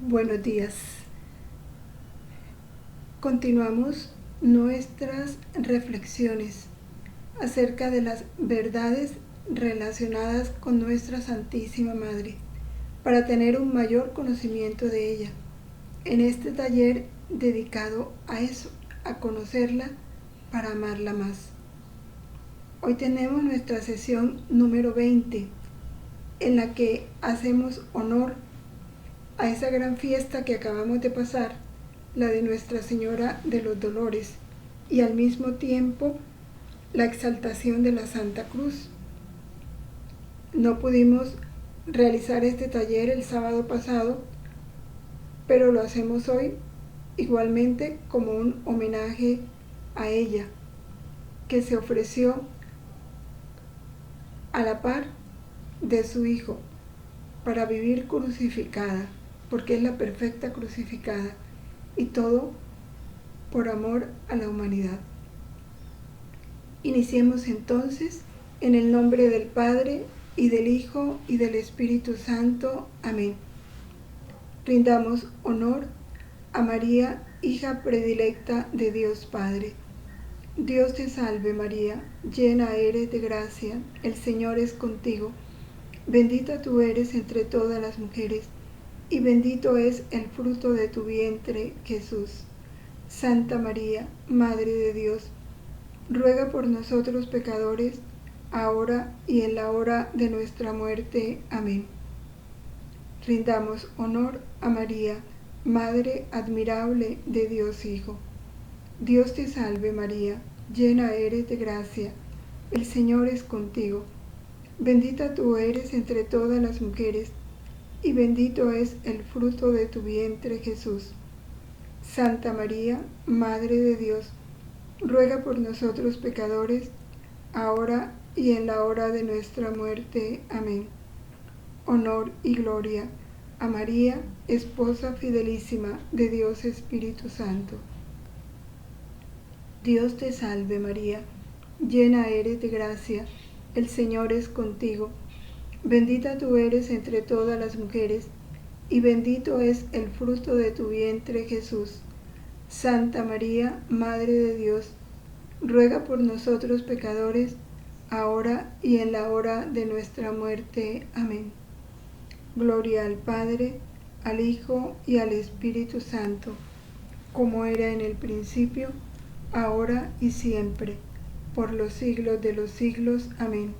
Buenos días. Continuamos nuestras reflexiones acerca de las verdades relacionadas con nuestra Santísima Madre, para tener un mayor conocimiento de ella. En este taller dedicado a eso, a conocerla para amarla más. Hoy tenemos nuestra sesión número 20, en la que hacemos honor a esa gran fiesta que acabamos de pasar, la de Nuestra Señora de los Dolores, y al mismo tiempo la exaltación de la Santa Cruz. No pudimos realizar este taller el sábado pasado, pero lo hacemos hoy igualmente como un homenaje a ella, que se ofreció a la par de su Hijo para vivir crucificada, porque es la perfecta crucificada, y todo por amor a la humanidad. Iniciemos entonces en el nombre del Padre, y del Hijo, y del Espíritu Santo. Amén. Rindamos honor a María, hija predilecta de Dios Padre. Dios te salve María, llena eres de gracia, el Señor es contigo. Bendita tú eres entre todas las mujeres, y bendito es el fruto de tu vientre, Jesús. Santa María, Madre de Dios, ruega por nosotros pecadores, ahora y en la hora de nuestra muerte. Amén. Rindamos honor a María, Madre admirable de Dios Hijo. Dios te salve María, llena eres de gracia, el Señor es contigo. Bendita tú eres entre todas las mujeres, y bendito es el fruto de tu vientre, Jesús. Santa María, Madre de Dios, ruega por nosotros pecadores, ahora y en la hora de nuestra muerte. Amén. Honor y gloria a María, esposa fidelísima de Dios Espíritu Santo. Dios te salve María, llena eres de gracia, el Señor es contigo. Bendita tú eres entre todas las mujeres, y bendito es el fruto de tu vientre, Jesús. Santa María, Madre de Dios, ruega por nosotros pecadores, ahora y en la hora de nuestra muerte. Amén. Gloria al Padre, al Hijo y al Espíritu Santo, como era en el principio, ahora y siempre, por los siglos de los siglos. Amén.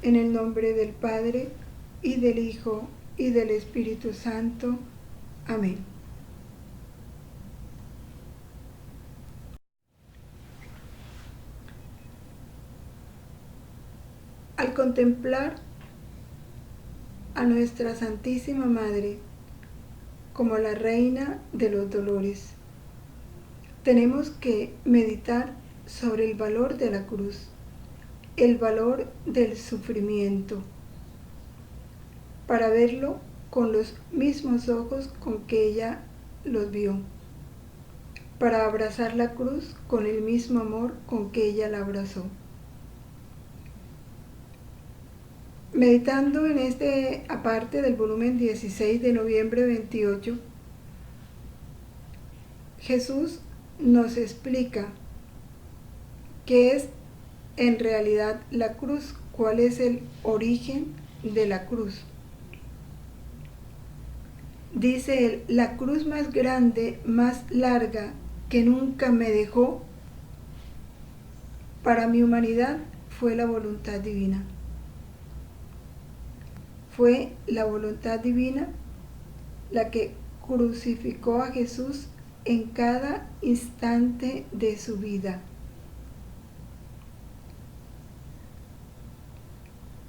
En el nombre del Padre, y del Hijo, y del Espíritu Santo. Amén. Al contemplar a nuestra Santísima Madre como la Reina de los Dolores, tenemos que meditar sobre el valor de la cruz, el valor del sufrimiento, para verlo con los mismos ojos con que ella los vio, para abrazar la cruz con el mismo amor con que ella la abrazó. Meditando en este aparte del volumen 16 de noviembre 28, Jesús nos explica qué es en realidad la cruz, cuál es el origen de la cruz. Dice él: la cruz más grande, más larga, que nunca me dejó para mi humanidad, fue la voluntad divina. Fue la voluntad divina la que crucificó a Jesús en cada instante de su vida.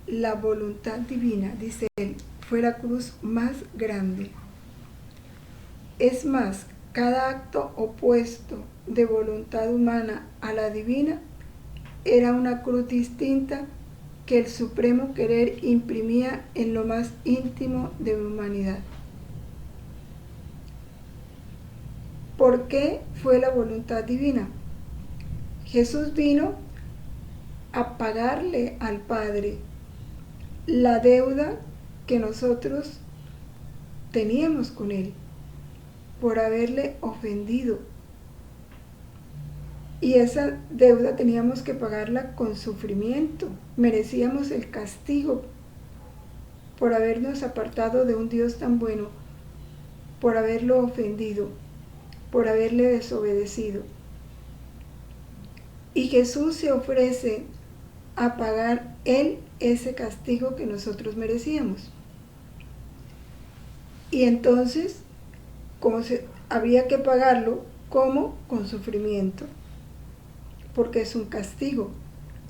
La voluntad divina, dice él, fue la cruz más grande. Es más, cada acto opuesto de voluntad humana a la divina era una cruz distinta que el supremo querer imprimía en lo más íntimo de mi humanidad. ¿Por qué fue la voluntad divina? Jesús vino a pagarle al Padre la deuda que nosotros teníamos con Él. por haberle ofendido. Y esa deuda teníamos que pagarla con sufrimiento. Merecíamos el castigo por habernos apartado de un Dios tan bueno, por haberlo ofendido, por haberle desobedecido. Y Jesús se ofrece a pagar Él ese castigo que nosotros merecíamos. Y entonces, había que pagarlo, ¿cómo? Con sufrimiento, porque es un castigo.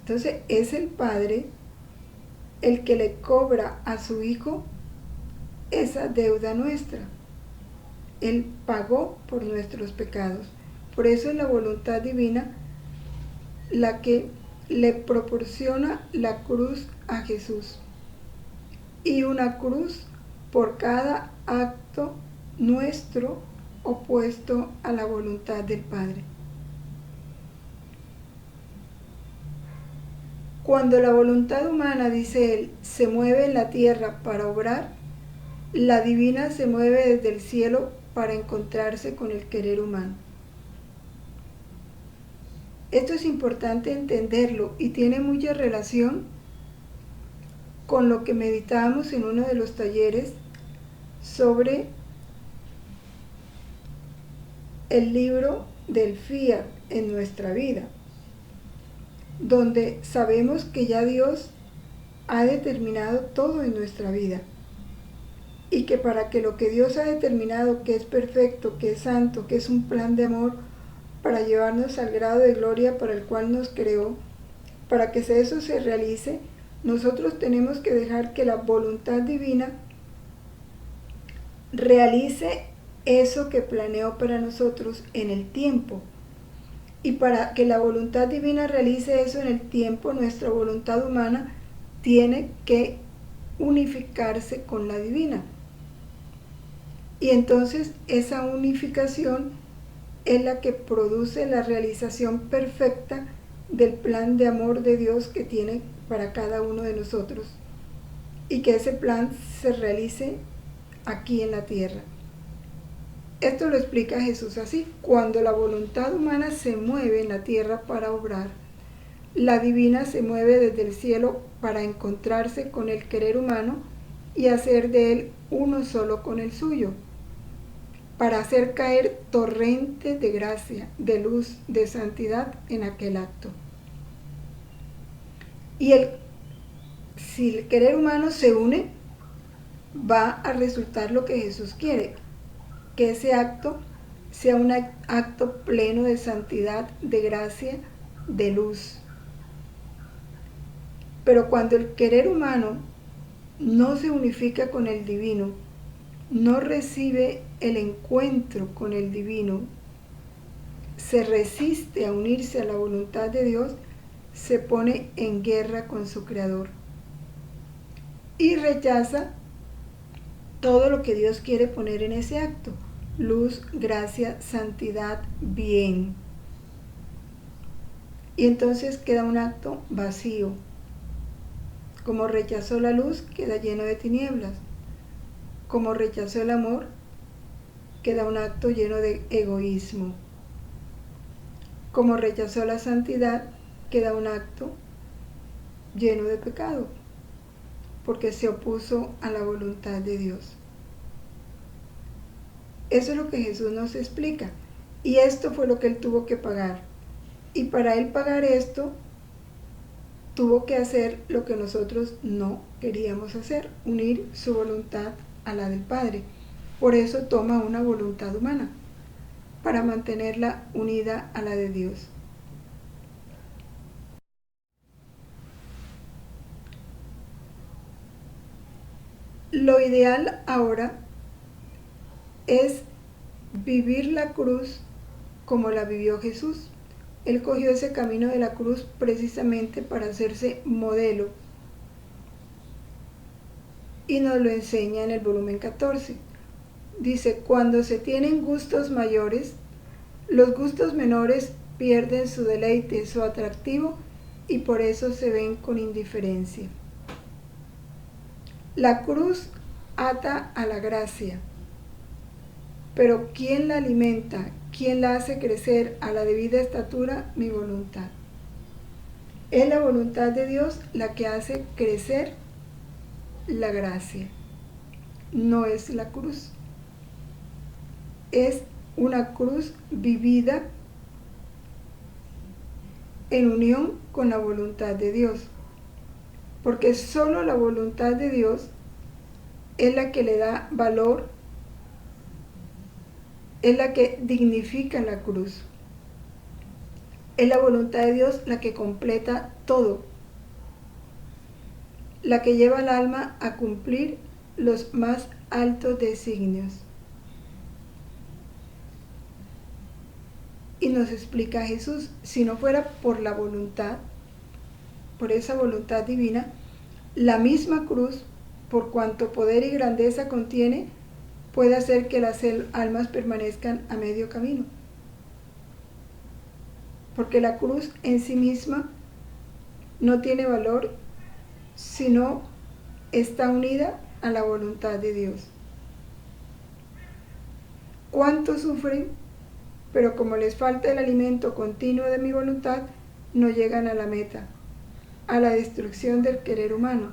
Entonces es el Padre el que le cobra a su Hijo esa deuda nuestra. Él pagó por nuestros pecados. Por eso es la voluntad divina la que le proporciona la cruz a Jesús. Y una cruz por cada acto nuestro opuesto a la voluntad del Padre. Cuando la voluntad humana, dice él, se mueve en la tierra para obrar, la divina se mueve desde el cielo para encontrarse con el querer humano. Esto es importante entenderlo y tiene mucha relación con lo que meditábamos en uno de los talleres sobre el libro del Fiat en nuestra vida, donde sabemos que ya Dios ha determinado todo en nuestra vida y que para que lo que Dios ha determinado, que es perfecto, que es santo, que es un plan de amor para llevarnos al grado de gloria para el cual nos creó, para que eso se realice, nosotros tenemos que dejar que la voluntad divina realice eso que planeó para nosotros en el tiempo. Y para que la voluntad divina realice eso en el tiempo, nuestra voluntad humana tiene que unificarse con la divina. Y entonces esa unificación es la que produce la realización perfecta del plan de amor de Dios que tiene para cada uno de nosotros. Y que ese plan se realice aquí en la tierra. Esto lo explica Jesús así: cuando la voluntad humana se mueve en la tierra para obrar, la divina se mueve desde el cielo para encontrarse con el querer humano y hacer de él uno solo con el suyo, para hacer caer torrentes de gracia, de luz, de santidad en aquel acto. Y si el querer humano se une, va a resultar lo que Jesús quiere, que ese acto sea un acto pleno de santidad, de gracia, de luz. Pero cuando el querer humano no se unifica con el divino, no recibe el encuentro con el divino, se resiste a unirse a la voluntad de Dios, se pone en guerra con su Creador y rechaza todo lo que Dios quiere poner en ese acto: luz, gracia, santidad, bien. Y entonces queda un acto vacío. Como rechazó la luz, queda lleno de tinieblas. Como rechazó el amor, queda un acto lleno de egoísmo. Como rechazó la santidad, queda un acto lleno de pecado, porque se opuso a la voluntad de Dios. Eso es lo que Jesús nos explica. Y esto fue lo que Él tuvo que pagar. Y para Él pagar esto, tuvo que hacer lo que nosotros no queríamos hacer: unir su voluntad a la del Padre. Por eso toma una voluntad humana, para mantenerla unida a la de Dios. Lo ideal ahora es vivir la cruz como la vivió Jesús. Él cogió ese camino de la cruz precisamente para hacerse modelo, y nos lo enseña en el volumen 14. Dice: cuando se tienen gustos mayores, los gustos menores pierden su deleite, su atractivo, y por eso se ven con indiferencia. La cruz ata a la gracia, pero ¿quién la alimenta? ¿Quién la hace crecer a la debida estatura? Mi voluntad. Es la voluntad de Dios la que hace crecer la gracia. No es la cruz. Es una cruz vivida en unión con la voluntad de Dios. Porque solo la voluntad de Dios es la que le da valor, es la que dignifica la cruz. Es la voluntad de Dios la que completa todo, la que lleva al alma a cumplir los más altos designios. Y nos explica Jesús, si no fuera por la voluntad, por esa voluntad divina, la misma cruz, por cuanto poder y grandeza contiene, puede hacer que las almas permanezcan a medio camino. Porque la cruz en sí misma no tiene valor, sino está unida a la voluntad de Dios. ¿Cuántos sufren? Pero como les falta el alimento continuo de mi voluntad, no llegan a la meta, a la destrucción del querer humano.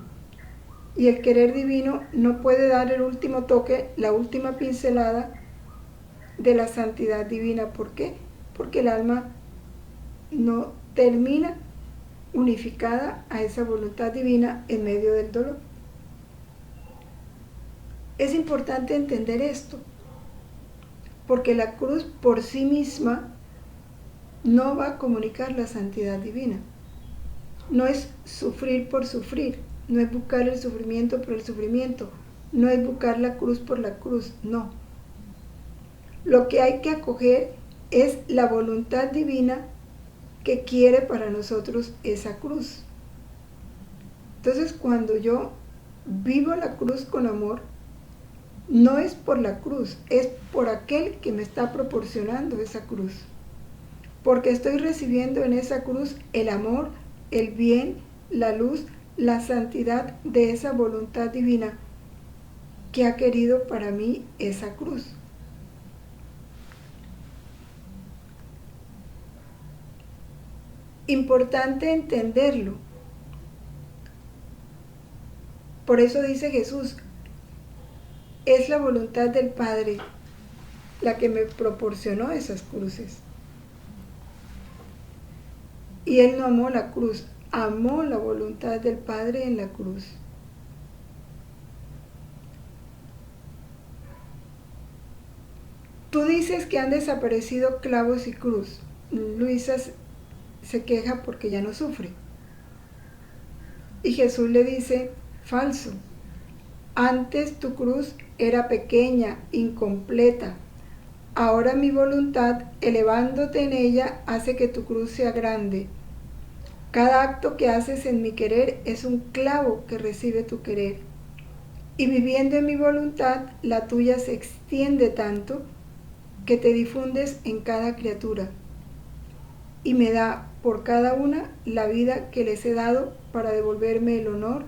Y el querer divino no puede dar el último toque, la última pincelada de la santidad divina. ¿Por qué? Porque el alma no termina unificada a esa voluntad divina en medio del dolor. Es importante entender esto, porque la cruz por sí misma no va a comunicar la santidad divina. No es sufrir por sufrir, no es buscar el sufrimiento por el sufrimiento, no es buscar la cruz por la cruz, no. Lo que hay que acoger es la voluntad divina que quiere para nosotros esa cruz. Entonces, cuando yo vivo la cruz con amor, no es por la cruz, es por aquel que me está proporcionando esa cruz. Porque estoy recibiendo en esa cruz el amor, el bien, la luz, la santidad de esa voluntad divina que ha querido para mí esa cruz. Importante entenderlo. Por eso dice Jesús, es la voluntad del Padre la que me proporcionó esas cruces. Y Él no amó la cruz, amó la voluntad del Padre en la cruz. Tú dices que han desaparecido clavos y cruz. Luisa se queja porque ya no sufre. Y Jesús le dice, falso. Antes tu cruz era pequeña, incompleta. Ahora mi voluntad, elevándote en ella, hace que tu cruz sea grande. Cada acto que haces en mi querer es un clavo que recibe tu querer. Y viviendo en mi voluntad, la tuya se extiende tanto que te difundes en cada criatura. Y me da por cada una la vida que les he dado para devolverme el honor,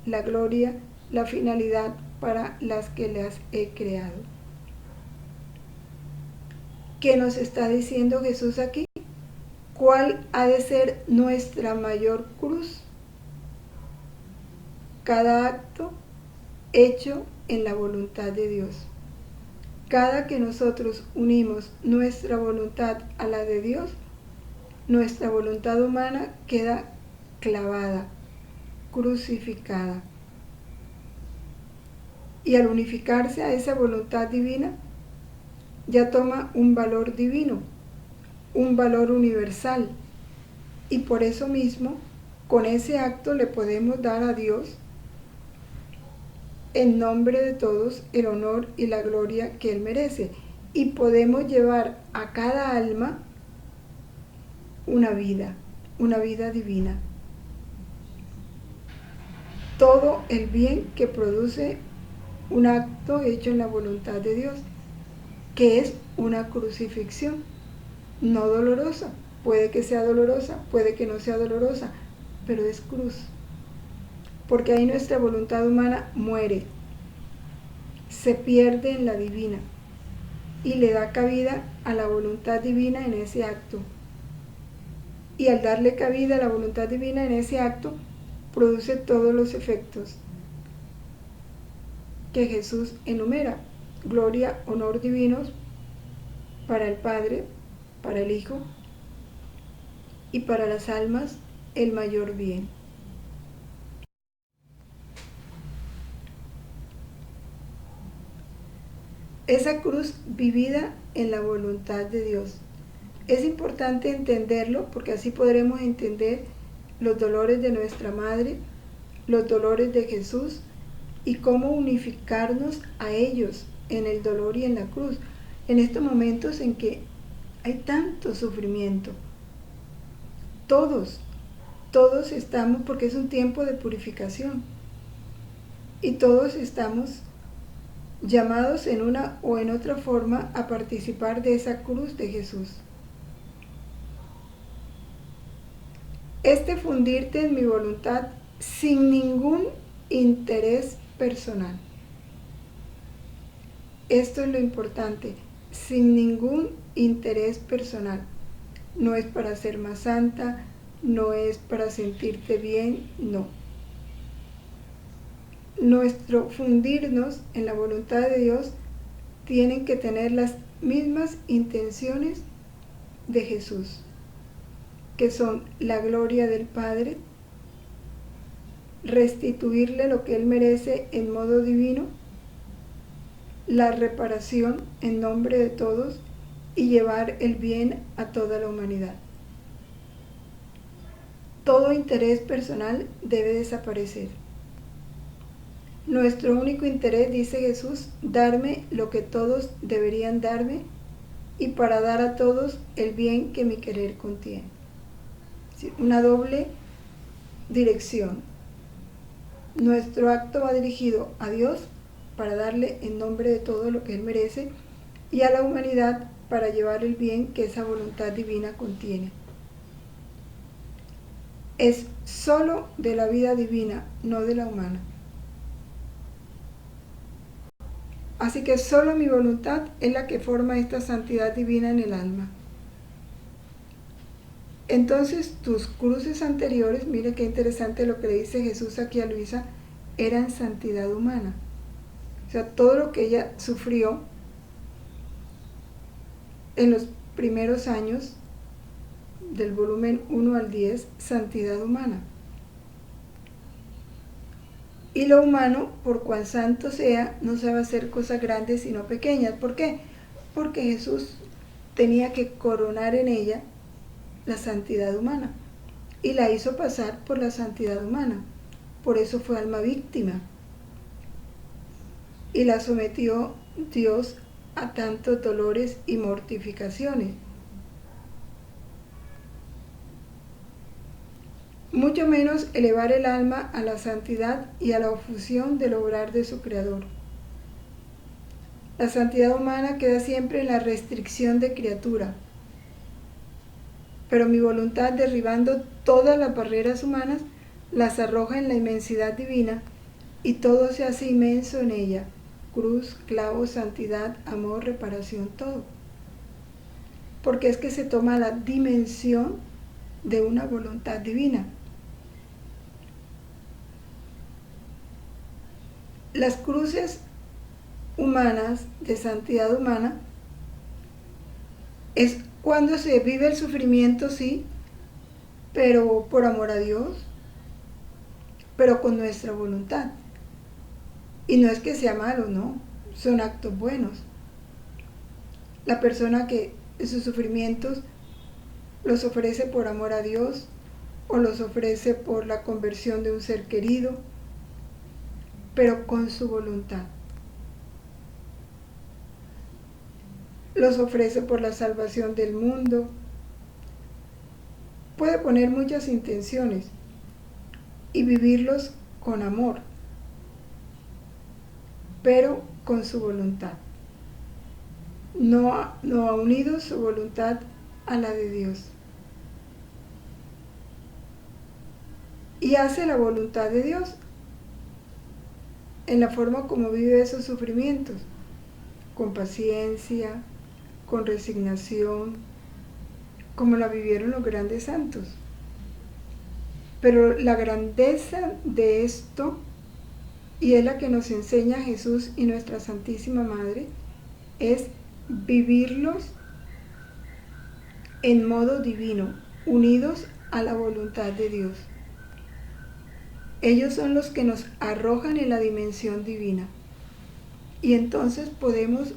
la gloria, la finalidad para las que las he creado. ¿Qué nos está diciendo Jesús aquí? ¿Cuál ha de ser nuestra mayor cruz? Cada acto hecho en la voluntad de Dios. Cada que nosotros unimos nuestra voluntad a la de Dios, nuestra voluntad humana queda clavada, crucificada. Y al unificarse a esa voluntad divina, ya toma un valor divino, un valor universal. Y por eso mismo, con ese acto le podemos dar a Dios, en nombre de todos, el honor y la gloria que Él merece. Y podemos llevar a cada alma una vida divina. Todo el bien que produce un acto hecho en la voluntad de Dios, que es una crucifixión, no dolorosa. Puede que sea dolorosa, puede que no sea dolorosa, pero es cruz. Porque ahí nuestra voluntad humana muere, se pierde en la divina. y le da cabida a la voluntad divina en ese acto. Y al darle cabida a la voluntad divina en ese acto, produce todos los efectos que Jesús enumera: gloria, honor divinos para el Padre, para el Hijo y para las almas el mayor bien. Esa cruz vivida en la voluntad de Dios. Es importante entenderlo porque así podremos entender los dolores de nuestra Madre, los dolores de Jesús y cómo unificarnos a ellos en el dolor y en la cruz, en estos momentos en que hay tanto sufrimiento. Todos estamos, porque es un tiempo de purificación, y todos estamos llamados en una o en otra forma a participar de esa cruz de Jesús. Fundirte en mi voluntad sin ningún interés personal. Esto es lo importante, sin ningún interés personal. No es para ser más santa, no es para sentirte bien, no. Nuestro fundirnos en la voluntad de Dios tienen que tener las mismas intenciones de Jesús, que son la gloria del Padre, restituirle lo que Él merece en modo divino, la reparación en nombre de todos y llevar el bien a toda la humanidad. Todo interés personal debe desaparecer. Nuestro único interés, dice Jesús, darme lo que todos deberían darme y para dar a todos el bien que mi querer contiene. Una doble dirección. Nuestro acto va dirigido a Dios para darle en nombre de todo lo que Él merece y a la humanidad para llevar el bien que esa voluntad divina contiene. Es solo de la vida divina, no de la humana. Así que solo mi voluntad es la que forma esta santidad divina en el alma. Entonces tus cruces anteriores, mire qué interesante lo que le dice Jesús aquí a Luisa, eran santidad humana. O sea, todo lo que ella sufrió en los primeros años, del volumen 1 al 10, santidad humana. Y lo humano, por cuán santo sea, no sabe hacer cosas grandes sino pequeñas. ¿Por qué? Porque Jesús tenía que coronar en ella la santidad humana y la hizo pasar por la santidad humana. Por eso fue alma víctima y la sometió Dios a tantos dolores y mortificaciones. Mucho menos elevar el alma a la santidad y a la ofusión del obrar de su Creador. La santidad humana queda siempre en la restricción de criatura, pero mi voluntad, derribando todas las barreras humanas, las arroja en la inmensidad divina y todo se hace inmenso en ella: cruz, clavo, santidad, amor, reparación, todo. Porque es que se toma la dimensión de una voluntad divina. Las cruces humanas, de santidad humana, es cuando se vive el sufrimiento, sí, pero por amor a Dios, pero con nuestra voluntad. Y no es que sea malo, no, son actos buenos. La persona que sus sufrimientos los ofrece por amor a Dios o los ofrece por la conversión de un ser querido, pero con su voluntad. Los ofrece por la salvación del mundo. Puede poner muchas intenciones y vivirlos con amor, pero con su voluntad. No ha unido su voluntad a la de Dios. Y hace la voluntad de Dios en la forma como vive esos sufrimientos, con paciencia, con resignación, como la vivieron los grandes santos. Pero la grandeza de esto, y es la que nos enseña Jesús y nuestra Santísima Madre, es vivirlos en modo divino, unidos a la voluntad de Dios. Ellos son los que nos arrojan en la dimensión divina. Y entonces podemos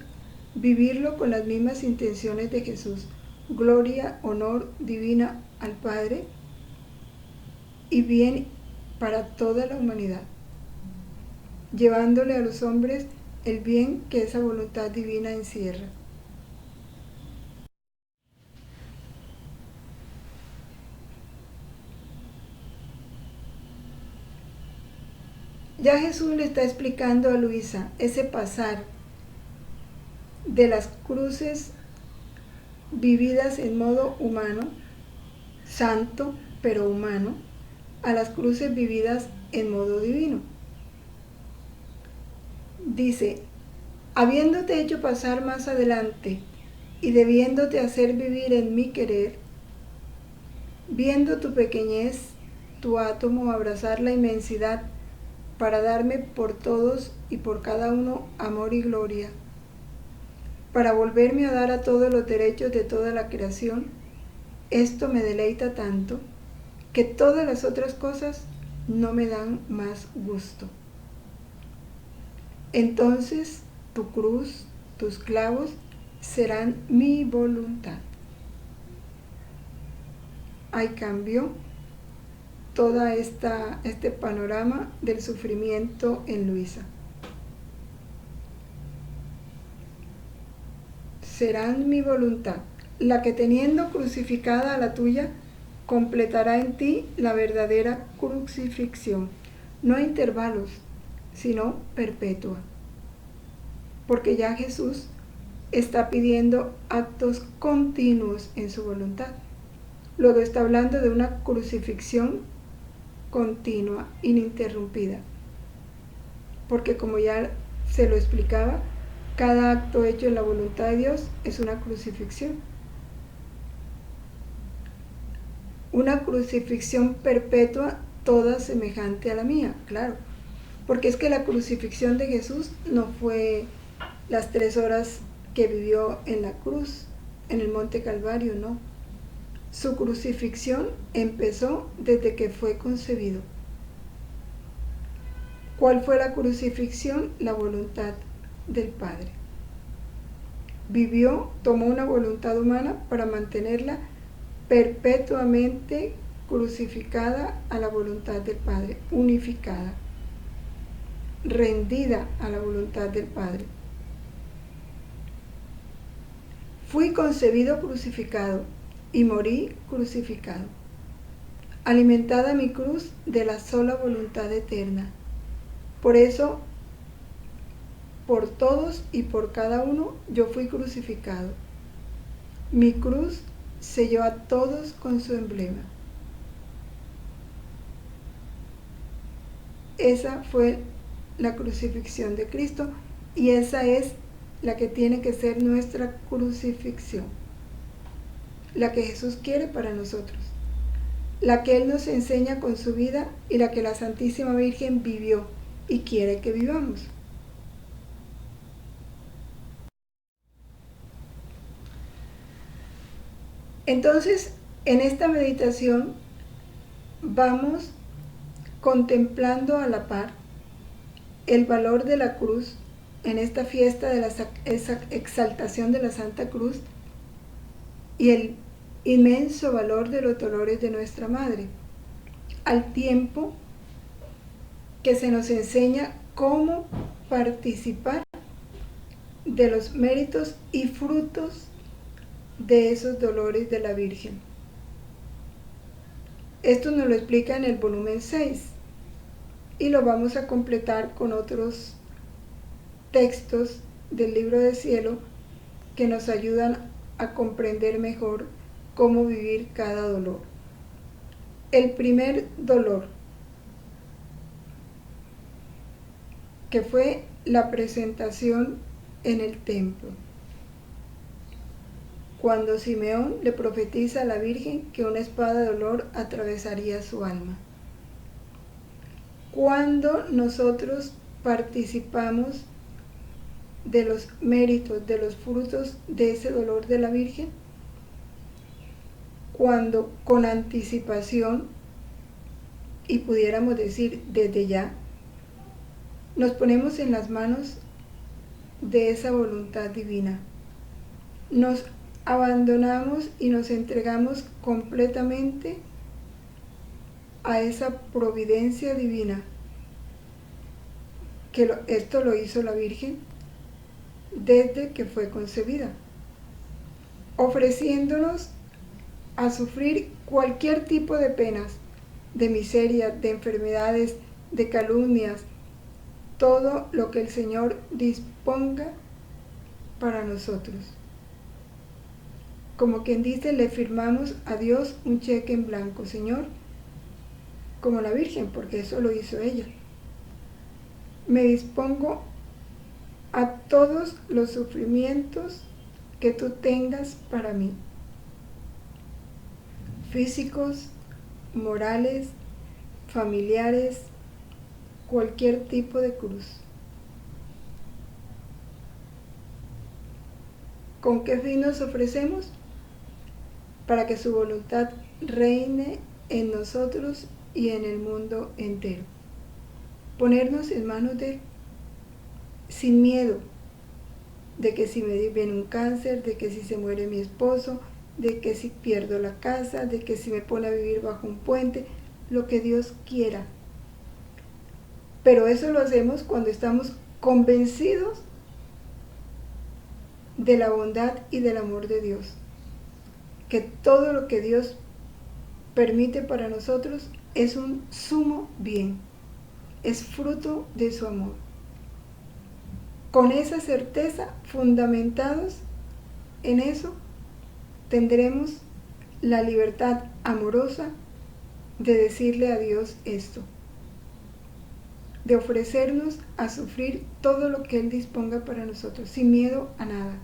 vivirlo con las mismas intenciones de Jesús. Gloria, honor divina al Padre y bien para toda la humanidad, llevándole a los hombres el bien que esa voluntad divina encierra. Ya Jesús le está explicando a Luisa ese pasar de las cruces vividas en modo humano, santo pero humano, a las cruces vividas en modo divino. Dice, habiéndote hecho pasar más adelante y debiéndote hacer vivir en mi querer, viendo tu pequeñez, tu átomo abrazar la inmensidad para darme por todos y por cada uno amor y gloria, para volverme a dar a todos los derechos de toda la creación, esto me deleita tanto que todas las otras cosas no me dan más gusto. Entonces tu cruz, tus clavos serán mi voluntad. Ahí cambió todo este panorama del sufrimiento en Luisa. Serán mi voluntad, la que teniendo crucificada a la tuya, completará en ti la verdadera crucifixión, no a intervalos, sino perpetua. Porque ya Jesús está pidiendo actos continuos en su voluntad. Luego está hablando de una crucifixión continua, ininterrumpida. Porque como ya se lo explicaba, cada acto hecho en la voluntad de Dios es una crucifixión. Una crucifixión perpetua, toda semejante a la mía, claro. Porque es que la crucifixión de Jesús no fue las 3 horas que vivió en la cruz, en el Monte Calvario, no. Su crucifixión empezó desde que fue concebido. ¿Cuál fue la crucifixión? La voluntad del Padre. Vivió, tomó una voluntad humana para mantenerla perpetuamente crucificada a la voluntad del Padre, unificada, rendida a la voluntad del Padre. Fui concebido crucificado y morí crucificado. Alimentada mi cruz de la sola voluntad eterna. Por eso, por todos y por cada uno, yo fui crucificado. Mi cruz selló a todos con su emblema. Esa fue la crucifixión de Cristo y esa es la que tiene que ser nuestra crucifixión, la que Jesús quiere para nosotros, la que Él nos enseña con su vida y la que la Santísima Virgen vivió y quiere que vivamos. Entonces, en esta meditación vamos contemplando a la par el valor de la cruz en esta fiesta de la exaltación de la Santa Cruz y el inmenso valor de los dolores de nuestra Madre, al tiempo que se nos enseña cómo participar de los méritos y frutos de esos dolores de la Virgen. Esto nos lo explica en el volumen 6 y lo vamos a completar con otros textos del libro del cielo que nos ayudan a comprender mejor cómo vivir cada dolor. El primer dolor, que fue la presentación en el templo. cuando Simeón le profetiza a la Virgen que una espada de dolor atravesaría su alma. Cuando nosotros participamos de los méritos, de los frutos de ese dolor de la Virgen, cuando con anticipación, y pudiéramos decir desde ya, nos ponemos en las manos de esa voluntad divina, nos abandonamos y nos entregamos completamente a esa providencia divina, que esto lo hizo la Virgen desde que fue concebida, ofreciéndonos a sufrir cualquier tipo de penas, de miseria, de enfermedades, de calumnias, todo lo que el Señor disponga para nosotros. Como quien dice, le firmamos a Dios un cheque en blanco, Señor, como la Virgen, porque eso lo hizo ella. Me dispongo a todos los sufrimientos que tú tengas para mí, físicos, morales, familiares, cualquier tipo de cruz. ¿Con qué fin nos ofrecemos? Para que su voluntad reine en nosotros y en el mundo entero. Ponernos en manos de Él, sin miedo de que si me viene un cáncer, de que si se muere mi esposo, de que si pierdo la casa, de que si me pone a vivir bajo un puente, lo que Dios quiera. Pero eso lo hacemos cuando estamos convencidos de la bondad y del amor de Dios. Que todo lo que Dios permite para nosotros es un sumo bien, es fruto de su amor. Con esa certeza, fundamentados en eso, tendremos la libertad amorosa de decirle a Dios esto, de ofrecernos a sufrir todo lo que Él disponga para nosotros, sin miedo a nada.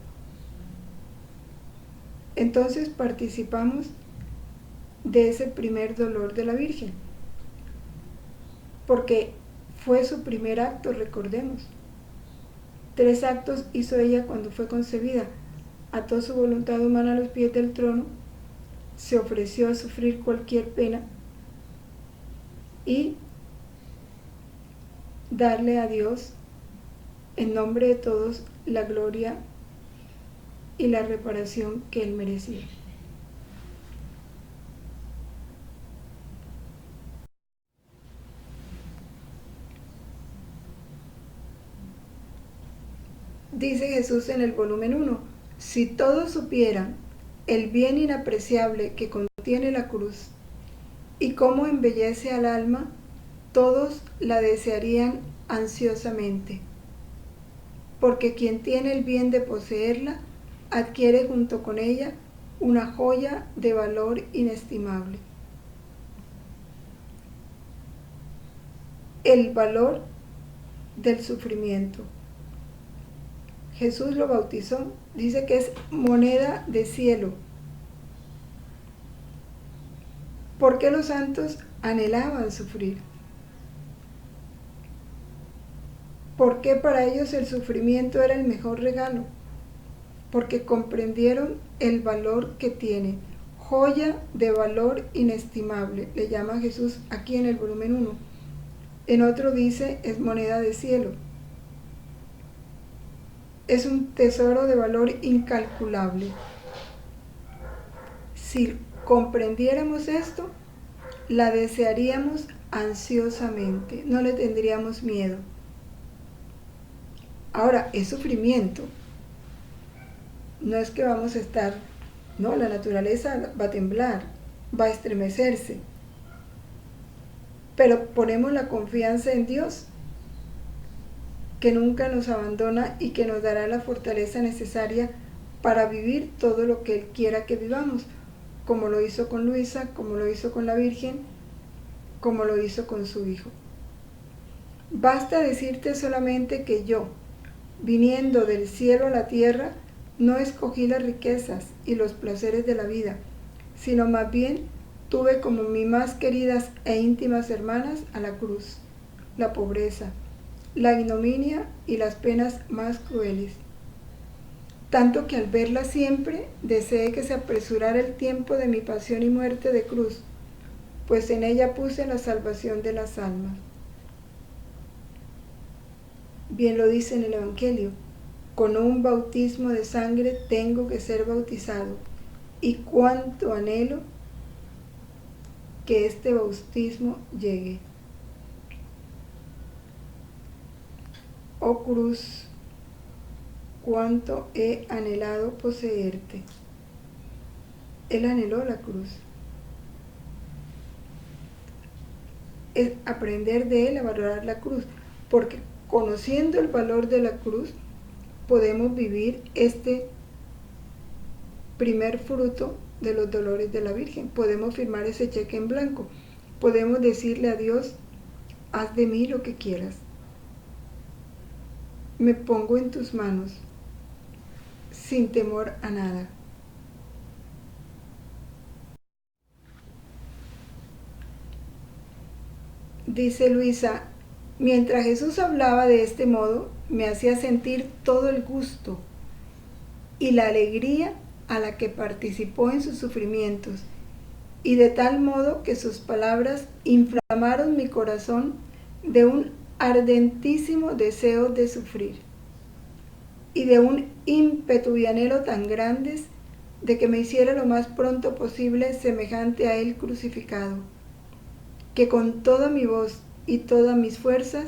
Entonces participamos de ese primer dolor de la Virgen, porque fue su primer acto, recordemos. 3 actos hizo ella cuando fue concebida. Ató su voluntad humana a los pies del trono, se ofreció a sufrir cualquier pena y darle a Dios, en nombre de todos, la gloria y la reparación que Él merecía. Dice Jesús en el volumen 1, si todos supieran el bien inapreciable que contiene la cruz y cómo embellece al alma, todos la desearían ansiosamente, porque quien tiene el bien de poseerla, adquiere junto con ella una joya de valor inestimable. El valor del sufrimiento. Jesús lo bautizó, dice que es moneda de cielo. ¿Por qué los santos anhelaban sufrir? ¿Por qué para ellos el sufrimiento era el mejor regalo? Porque comprendieron el valor que tiene, joya de valor inestimable, le llama Jesús aquí en el volumen 1. En otro dice, es moneda de cielo. Es un tesoro de valor incalculable. Si comprendiéramos esto, la desearíamos ansiosamente, no le tendríamos miedo. Ahora, es sufrimiento. No es que vamos a estar, no, la naturaleza va a temblar, va a estremecerse. Pero ponemos la confianza en Dios, que nunca nos abandona y que nos dará la fortaleza necesaria para vivir todo lo que Él quiera que vivamos, como lo hizo con Luisa, como lo hizo con la Virgen, como lo hizo con su Hijo. Basta decirte solamente que yo, viniendo del cielo a la tierra, no escogí las riquezas y los placeres de la vida, sino más bien tuve como mis más queridas e íntimas hermanas a la cruz, la pobreza, la ignominia y las penas más crueles. Tanto que al verla siempre deseé que se apresurara el tiempo de mi pasión y muerte de cruz, pues en ella puse la salvación de las almas. Bien lo dice en el Evangelio: con un bautismo de sangre tengo que ser bautizado, y cuánto anhelo que este bautismo llegue. Oh cruz, cuánto he anhelado poseerte. Él anheló la cruz. Es aprender de él a valorar la cruz, porque conociendo el valor de la cruz, podemos vivir este primer fruto de los dolores de la Virgen. Podemos firmar ese cheque en blanco. Podemos decirle a Dios: haz de mí lo que quieras. Me pongo en tus manos, sin temor a nada. Dice Luisa: mientras Jesús hablaba de este modo, me hacía sentir todo el gusto y la alegría a la que participó en sus sufrimientos, y de tal modo que sus palabras inflamaron mi corazón de un ardentísimo deseo de sufrir, y de un ímpetu y anhelo tan grandes de que me hiciera lo más pronto posible semejante a él crucificado, que con toda mi voz y todas mis fuerzas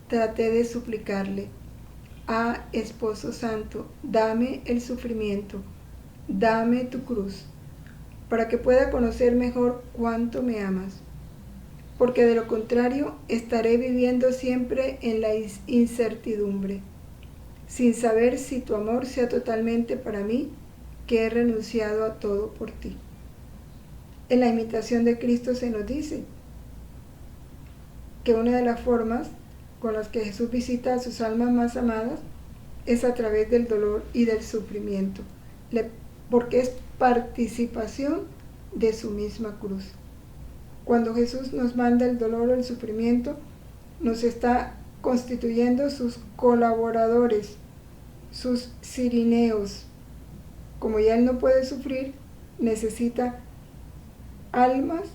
traté de suplicarle: ah, Esposo Santo, dame el sufrimiento, dame tu cruz, para que pueda conocer mejor cuánto me amas, porque de lo contrario estaré viviendo siempre en la incertidumbre, sin saber si tu amor sea totalmente para mí, que he renunciado a todo por ti. En la imitación de Cristo se nos dice que una de las formas con las que Jesús visita a sus almas más amadas es a través del dolor y del sufrimiento, porque es participación de su misma cruz. Cuando Jesús nos manda el dolor o el sufrimiento, nos está constituyendo sus colaboradores, sus cirineos. Como ya Él no puede sufrir, necesita almas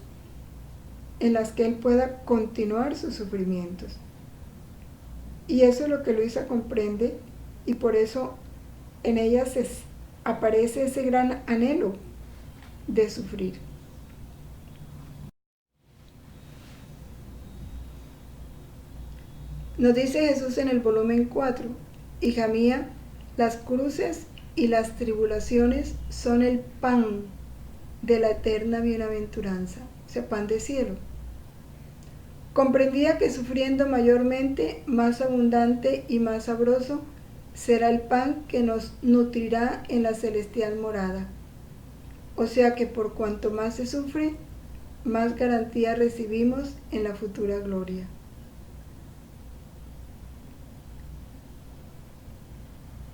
en las que Él pueda continuar sus sufrimientos. Y eso es lo que Luisa comprende, y por eso en ella aparece ese gran anhelo de sufrir. Nos dice Jesús en el volumen 4: hija mía, las cruces y las tribulaciones son el pan de la eterna bienaventuranza, o sea, pan de cielo. Comprendía que sufriendo mayormente, más abundante y más sabroso será el pan que nos nutrirá en la celestial morada. O sea que por cuanto más se sufre, más garantía recibimos en la futura gloria.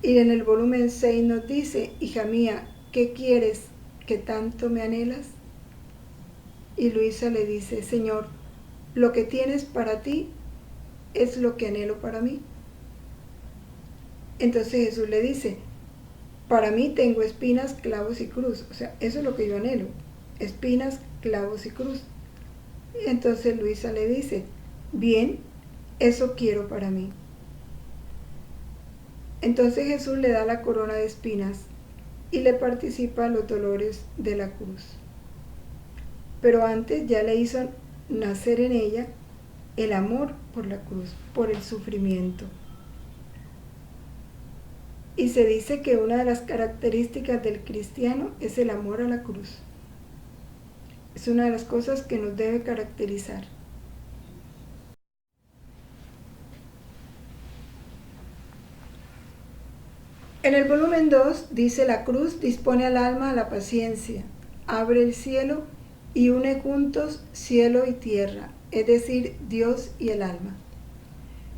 Y en el volumen 6 nos dice: hija mía, ¿qué quieres que tanto me anhelas? Y Luisa le dice: Señor, lo que tienes para ti es lo que anhelo para mí. Entonces Jesús le dice: para mí tengo espinas, clavos y cruz. O sea, eso es lo que yo anhelo: espinas, clavos y cruz. Entonces Luisa le dice: bien, eso quiero para mí. Entonces Jesús le da la corona de espinas y le participa los dolores de la cruz. Pero antes ya le hizo nacer en ella el amor por la cruz, por el sufrimiento. Y se dice que una de las características del cristiano es el amor a la cruz. Es una de las cosas que nos debe caracterizar. En el volumen 2 dice: la cruz dispone al alma a la paciencia, abre el cielo y une juntos cielo y tierra, es decir, Dios y el alma.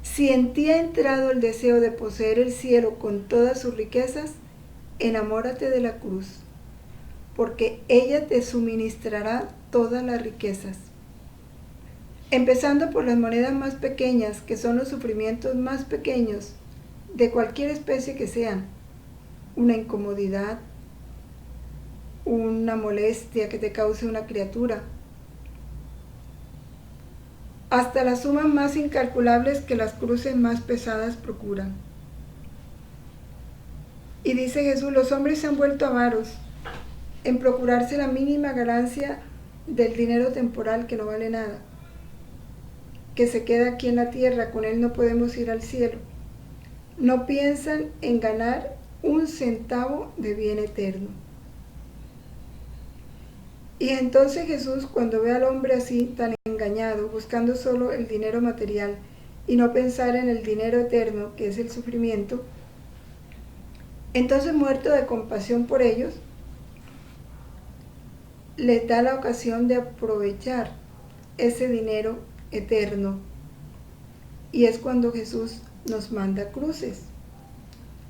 Si en ti ha entrado el deseo de poseer el cielo con todas sus riquezas, enamórate de la cruz, porque ella te suministrará todas las riquezas. Empezando por las monedas más pequeñas, que son los sufrimientos más pequeños, de cualquier especie que sean, una incomodidad, una molestia que te cause una criatura, hasta las sumas más incalculables que las cruces más pesadas procuran. Y dice Jesús, los hombres se han vuelto avaros en procurarse la mínima ganancia del dinero temporal que no vale nada, que se queda aquí en la tierra, con él no podemos ir al cielo. No piensan en ganar un centavo de bien eterno. Y entonces Jesús, cuando ve al hombre así, tan engañado, buscando solo el dinero material y no pensar en el dinero eterno, que es el sufrimiento, entonces, muerto de compasión por ellos, les da la ocasión de aprovechar ese dinero eterno. Y es cuando Jesús nos manda cruces.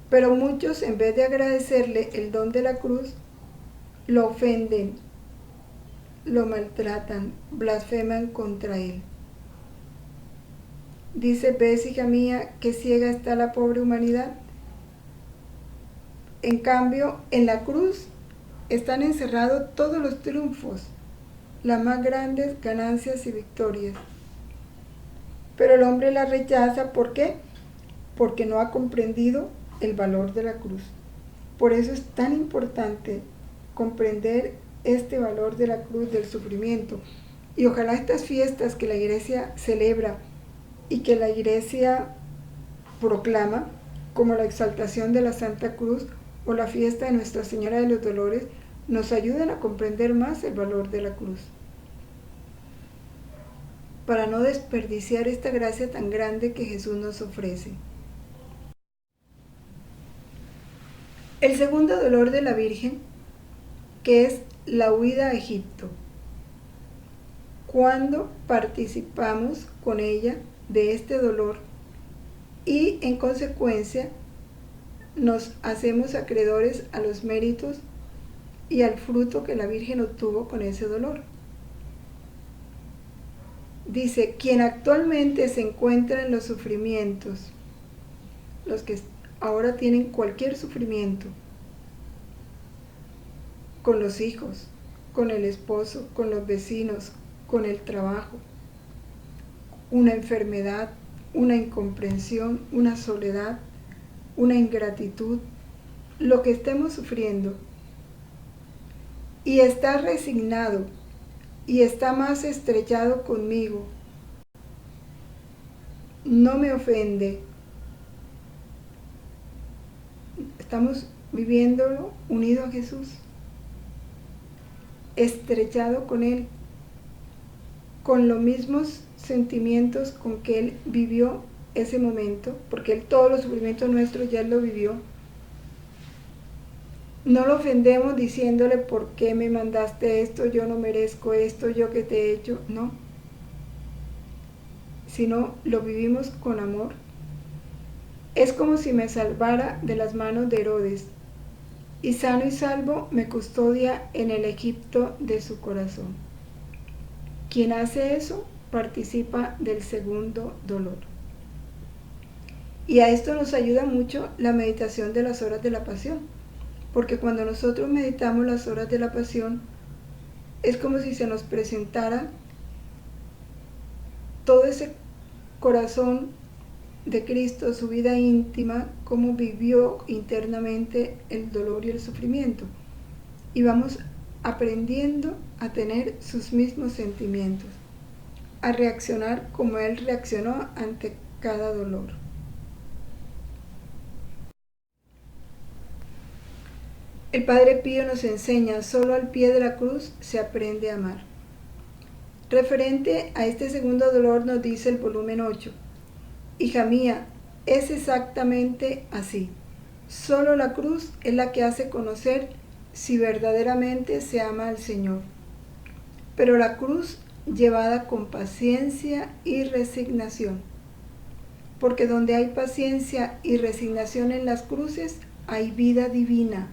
Pero muchos, en vez de agradecerle el don de la cruz, lo ofenden, lo maltratan, blasfeman contra él. Dice, ¿ves, hija mía, qué ciega está la pobre humanidad? En cambio, en la cruz están encerrados todos los triunfos, las más grandes ganancias y victorias. Pero el hombre la rechaza, ¿por qué? Porque no ha comprendido el valor de la cruz. Por eso es tan importante comprender este valor de la cruz, del sufrimiento. Y ojalá estas fiestas que la Iglesia celebra y que la Iglesia proclama, como la exaltación de la Santa Cruz o la fiesta de Nuestra Señora de los Dolores, nos ayuden a comprender más el valor de la cruz, para no desperdiciar esta gracia tan grande que Jesús nos ofrece. El segundo dolor de la Virgen, que es la huida a Egipto. Cuando participamos con ella de este dolor y en consecuencia nos hacemos acreedores a los méritos y al fruto que la Virgen obtuvo con ese dolor. Dice, quien actualmente se encuentra en los sufrimientos, los que ahora tienen cualquier sufrimiento, con los hijos, con el esposo, con los vecinos, con el trabajo, una enfermedad, una incomprensión, una soledad, una ingratitud, lo que estemos sufriendo, y está resignado y está más estrechado conmigo, no me ofende, estamos viviéndolo unido a Jesús, estrechado con Él, con los mismos sentimientos con que Él vivió ese momento, porque Él todos los sufrimientos nuestros ya Él lo vivió. No lo ofendemos diciéndole, ¿por qué me mandaste esto? Yo no merezco esto, yo que te he hecho. No. Sino lo vivimos con amor. Es como si me salvara de las manos de Herodes, y sano y salvo me custodia en el Egipto de su corazón. Quien hace eso participa del segundo dolor. Y a esto nos ayuda mucho la meditación de las horas de la pasión, porque cuando nosotros meditamos las horas de la pasión, es como si se nos presentara todo ese corazón de Cristo, su vida íntima, cómo vivió internamente el dolor y el sufrimiento. Y vamos aprendiendo a tener sus mismos sentimientos, a reaccionar como Él reaccionó ante cada dolor. El Padre Pío nos enseña, solo al pie de la cruz se aprende a amar. Referente a este segundo dolor nos dice el volumen 8, hija mía, es exactamente así. Solo la cruz es la que hace conocer si verdaderamente se ama al Señor. Pero la cruz llevada con paciencia y resignación. Porque donde hay paciencia y resignación en las cruces, hay vida divina.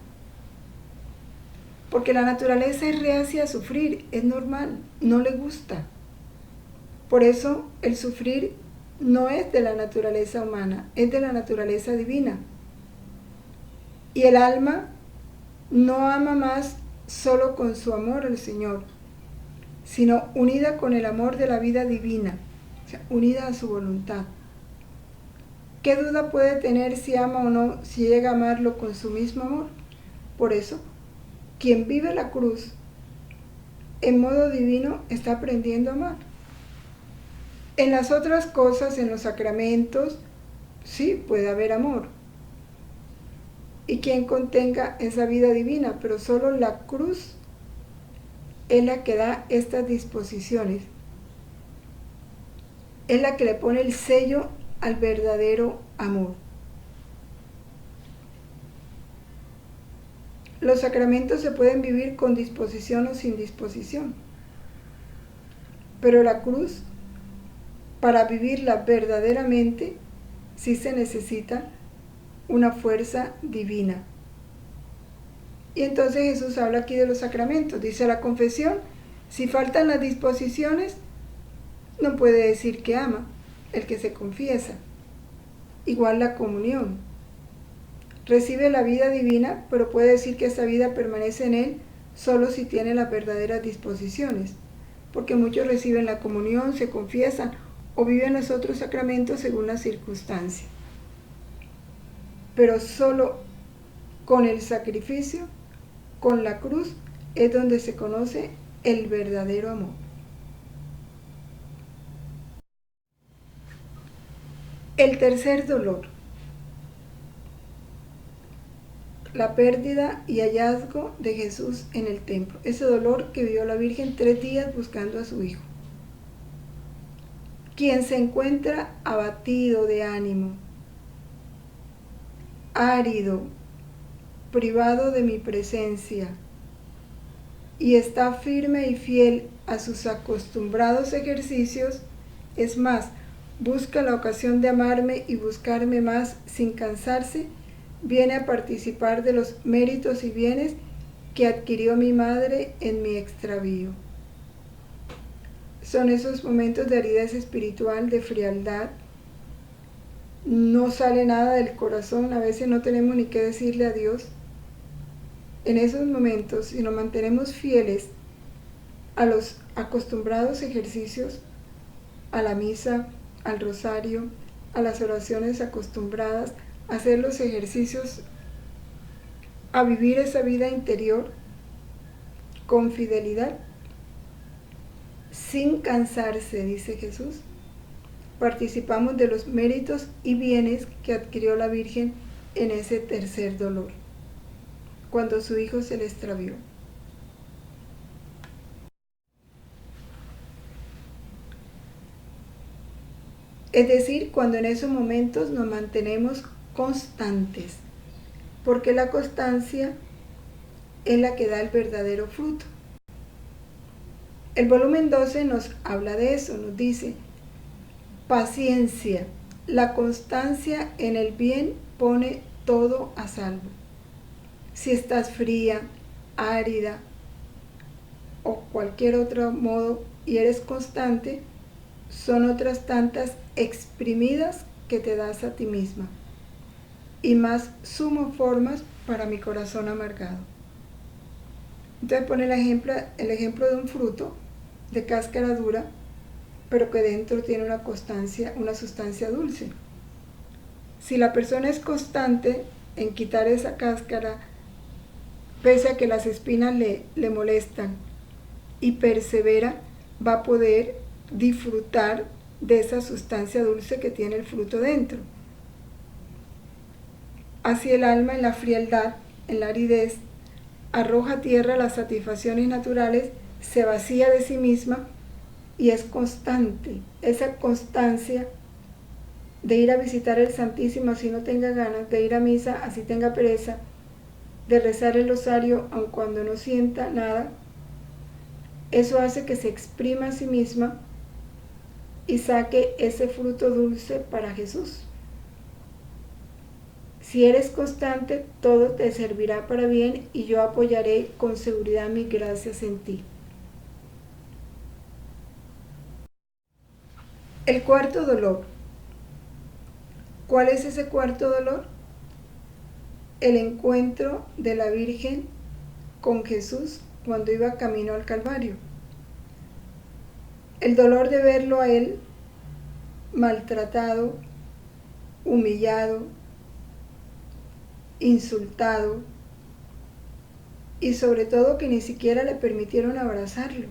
Porque la naturaleza es reacia a sufrir, es normal, no le gusta. Por eso el sufrir no es de la naturaleza humana, es de la naturaleza divina. Y el alma no ama más solo con su amor al Señor, sino unida con el amor de la vida divina, o sea, unida a su voluntad. ¿Qué duda puede tener si ama o no, si llega a amarlo con su mismo amor? Por eso, quien vive la cruz en modo divino está aprendiendo a amar. En las otras cosas, en los sacramentos, sí puede haber amor. Y quien contenga esa vida divina, pero solo la cruz es la que da estas disposiciones. Es la que le pone el sello al verdadero amor. Los sacramentos se pueden vivir con disposición o sin disposición, pero la cruz, para vivirla verdaderamente, sí se necesita una fuerza divina. Y entonces Jesús habla aquí de los sacramentos. Dice la confesión, si faltan las disposiciones, no puede decir que ama el que se confiesa. Igual la comunión. Recibe la vida divina, pero puede decir que esa vida permanece en él solo si tiene las verdaderas disposiciones. Porque muchos reciben la comunión, se confiesan o viven los otros sacramentos según la circunstancia. Pero solo con el sacrificio, con la cruz, es donde se conoce el verdadero amor. El tercer dolor, la pérdida y hallazgo de Jesús en el templo. Ese dolor que vivió la Virgen 3 días buscando a su hijo. Quien se encuentra abatido de ánimo, árido, privado de mi presencia, y está firme y fiel a sus acostumbrados ejercicios, es más, busca la ocasión de amarme y buscarme más sin cansarse, viene a participar de los méritos y bienes que adquirió mi madre en mi extravío. Son esos momentos de aridez espiritual, de frialdad. No sale nada del corazón, a veces no tenemos ni qué decirle a Dios. En esos momentos, si nos mantenemos fieles a los acostumbrados ejercicios, a la misa, al rosario, a las oraciones acostumbradas, a hacer los ejercicios, a vivir esa vida interior con fidelidad, sin cansarse, dice Jesús, participamos de los méritos y bienes que adquirió la Virgen en ese tercer dolor, cuando su hijo se le extravió. Es decir, cuando en esos momentos nos mantenemos constantes, porque la constancia es la que da el verdadero fruto. El volumen 12 nos habla de eso, nos dice, paciencia, la constancia en el bien pone todo a salvo. Si estás fría, árida o cualquier otro modo y eres constante, son otras tantas exprimidas que te das a ti misma y más sumo formas para mi corazón amargado. Entonces pone el ejemplo de un fruto de cáscara dura, pero que dentro tiene una sustancia dulce. Si la persona es constante en quitar esa cáscara, pese a que las espinas le molestan, y persevera, va a poder disfrutar de esa sustancia dulce que tiene el fruto dentro. Así el alma en la frialdad, en la aridez, arroja a tierra las satisfacciones naturales, se vacía de sí misma y es constante. Esa constancia de ir a visitar el Santísimo así no tenga ganas, de ir a misa así tenga pereza, de rezar el rosario aun cuando no sienta nada, eso hace que se exprima a sí misma y saque ese fruto dulce para Jesús. Si eres constante, todo te servirá para bien y yo apoyaré con seguridad mis gracias en ti. El cuarto dolor. ¿Cuál es ese cuarto dolor? El encuentro de la Virgen con Jesús cuando iba camino al Calvario. El dolor de verlo a él maltratado, humillado, insultado y sobre todo que ni siquiera le permitieron abrazarlo.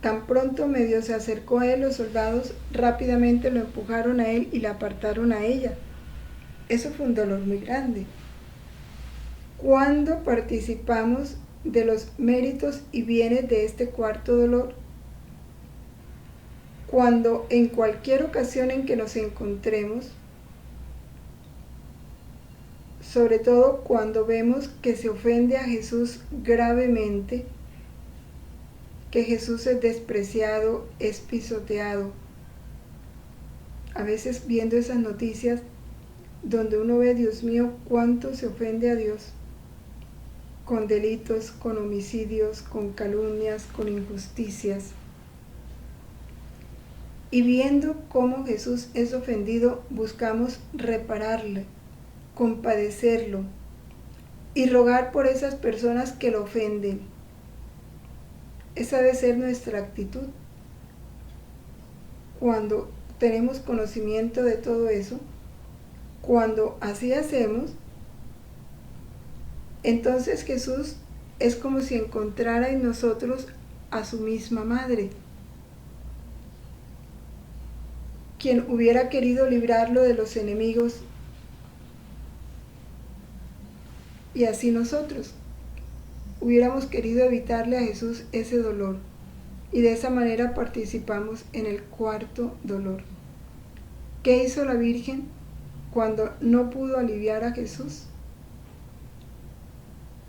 Tan pronto medio se acercó a él, los soldados rápidamente lo empujaron a él y la apartaron a ella. Eso fue un dolor muy grande. ¿Cuándo participamos de los méritos y bienes de este cuarto dolor? Cuando en cualquier ocasión en que nos encontremos, sobre todo cuando vemos que se ofende a Jesús gravemente, que Jesús es despreciado, es pisoteado. A veces viendo esas noticias donde uno ve, Dios mío, cuánto se ofende a Dios, con delitos, con homicidios, con calumnias, con injusticias. Y viendo cómo Jesús es ofendido, buscamos repararle, compadecerlo y rogar por esas personas que lo ofenden. Esa debe ser nuestra actitud. Cuando tenemos conocimiento de todo eso, cuando así hacemos, entonces Jesús es como si encontrara en nosotros a su misma madre, quien hubiera querido librarlo de los enemigos, y así nosotros hubiéramos querido evitarle a Jesús ese dolor, y de esa manera participamos en el cuarto dolor. ¿Qué hizo la Virgen cuando no pudo aliviar a Jesús?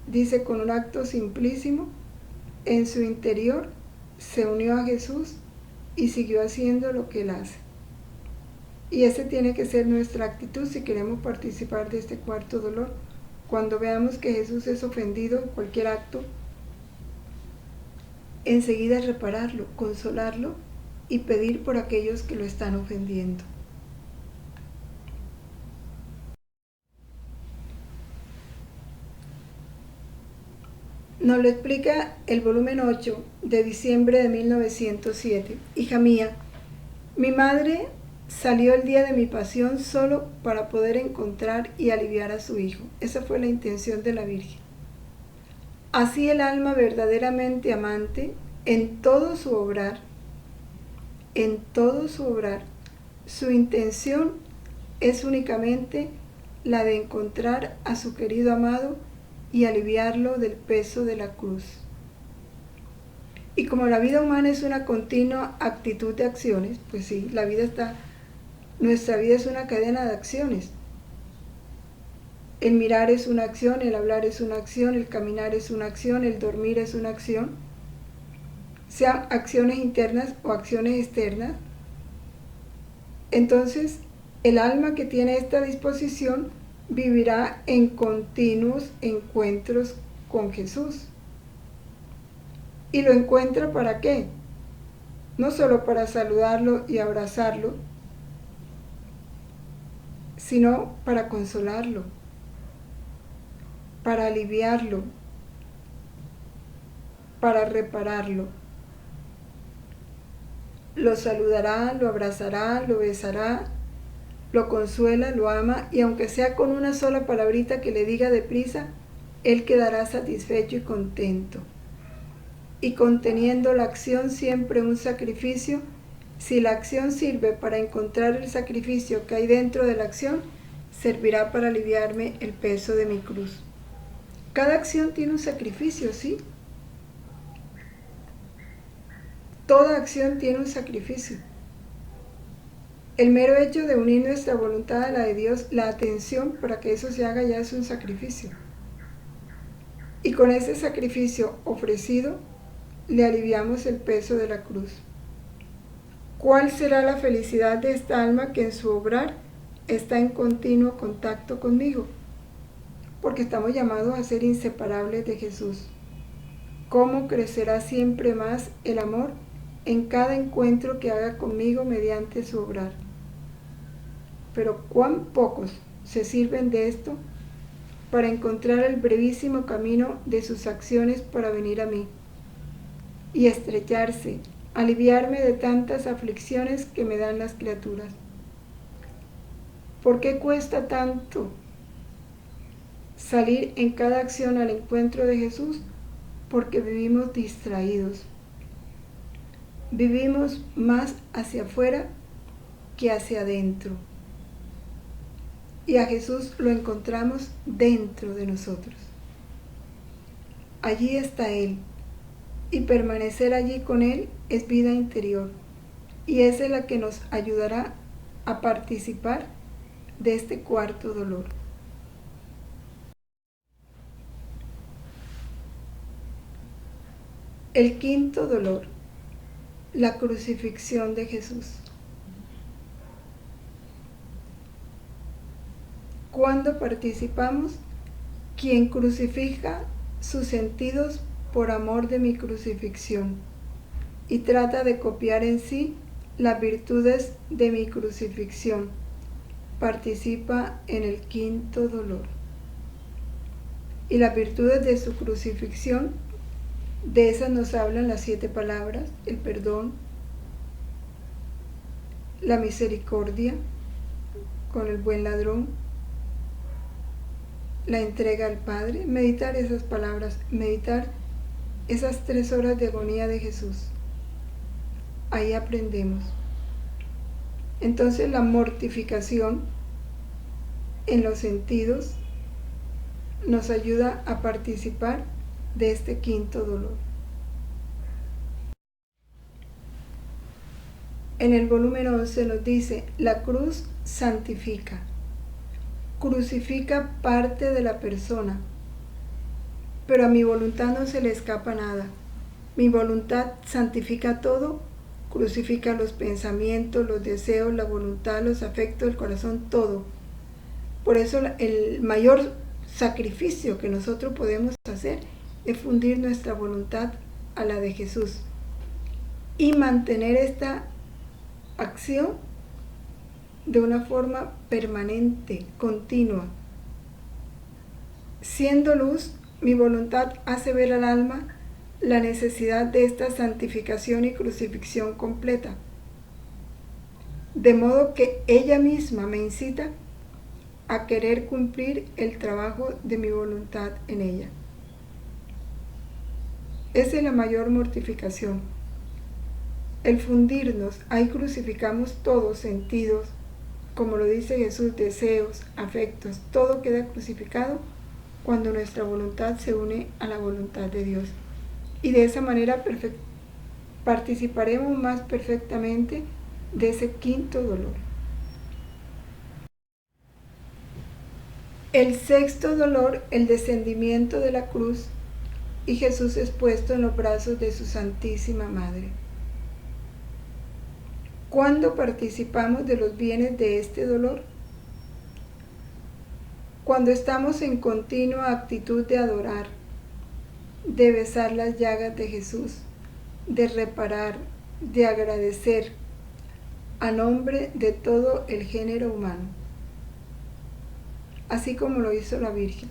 Dice, con un acto simplísimo, en su interior se unió a Jesús y siguió haciendo lo que él hace. Y esa tiene que ser nuestra actitud si queremos participar de este cuarto dolor. Cuando veamos que Jesús es ofendido en cualquier acto, enseguida repararlo, consolarlo y pedir por aquellos que lo están ofendiendo. Nos lo explica el volumen 8 de diciembre de 1907. Hija mía, mi madre salió el día de mi pasión solo para poder encontrar y aliviar a su hijo. Esa fue la intención de la Virgen. Así el alma verdaderamente amante, en todo su obrar, su intención es únicamente la de encontrar a su querido amado y aliviarlo del peso de la cruz. Y como la vida humana es una continua actitud de acciones, pues sí, nuestra vida es una cadena de acciones. El mirar es una acción, el hablar es una acción, el caminar es una acción, el dormir es una acción, sean acciones internas o acciones externas. Entonces, el alma que tiene esta disposición vivirá en continuos encuentros con Jesús. ¿Y lo encuentra para qué? No solo para saludarlo y abrazarlo, sino para consolarlo, para aliviarlo, para repararlo. Lo saludará, lo abrazará, lo besará, lo consuela, lo ama, y aunque sea con una sola palabrita que le diga deprisa, él quedará satisfecho y contento. Y conteniendo la acción siempre un sacrificio, si la acción sirve para encontrar el sacrificio que hay dentro de la acción, servirá para aliviarme el peso de mi cruz. Cada acción tiene un sacrificio, ¿sí? Toda acción tiene un sacrificio. El mero hecho de unir nuestra voluntad a la de Dios, la atención para que eso se haga ya es un sacrificio. Y con ese sacrificio ofrecido, le aliviamos el peso de la cruz. ¿Cuál será la felicidad de esta alma que en su obrar está en continuo contacto conmigo, porque estamos llamados a ser inseparables de Jesús. ¿Cómo crecerá siempre más el amor en cada encuentro que haga conmigo mediante su obrar? Pero cuán pocos se sirven de esto para encontrar el brevísimo camino de sus acciones para venir a mí y estrecharse, aliviarme de tantas aflicciones que me dan las criaturas. ¿Por qué cuesta tanto salir en cada acción al encuentro de Jesús? Porque vivimos distraídos. Vivimos más hacia afuera que hacia adentro. Y a Jesús lo encontramos dentro de nosotros. Allí está Él, y permanecer allí con Él es vida interior, y esa es la que nos ayudará a participar de este cuarto dolor. El quinto dolor, la crucifixión de Jesús. Cuando participamos, quien crucifica sus sentidos por amor de mi crucifixión y trata de copiar en sí las virtudes de mi crucifixión, participa en el quinto dolor. Y las virtudes de su crucifixión, de esas nos hablan las 7 palabras: el perdón, la misericordia con el buen ladrón, la entrega al Padre. Meditar esas palabras, meditar esas 3 horas de agonía de Jesús. Ahí aprendemos. Entonces la mortificación en los sentidos nos ayuda a participar de este quinto dolor. En el volumen 11 nos dice: la cruz santifica, crucifica parte de la persona, pero a mi voluntad no se le escapa nada. Mi voluntad santifica todo, crucifica los pensamientos, los deseos, la voluntad, los afectos, el corazón, todo. Por eso el mayor sacrificio que nosotros podemos hacer es fundir nuestra voluntad a la de Jesús y mantener esta acción de una forma permanente, continua. Siendo luz, mi voluntad hace ver al alma la necesidad de esta santificación y crucifixión completa, de modo que ella misma me incita a querer cumplir el trabajo de mi voluntad en ella. Esa es la mayor mortificación, el fundirnos. Ahí crucificamos todos sentidos, como lo dice Jesús, deseos, afectos, todo queda crucificado cuando nuestra voluntad se une a la voluntad de Dios. Y de esa manera participaremos más perfectamente de ese quinto dolor. El sexto dolor, el descendimiento de la cruz y Jesús expuesto en los brazos de su Santísima Madre. ¿Cuándo participamos de los bienes de este dolor? Cuando estamos en continua actitud de adorar, de besar las llagas de Jesús, de reparar, de agradecer a nombre de todo el género humano, así como lo hizo la Virgen,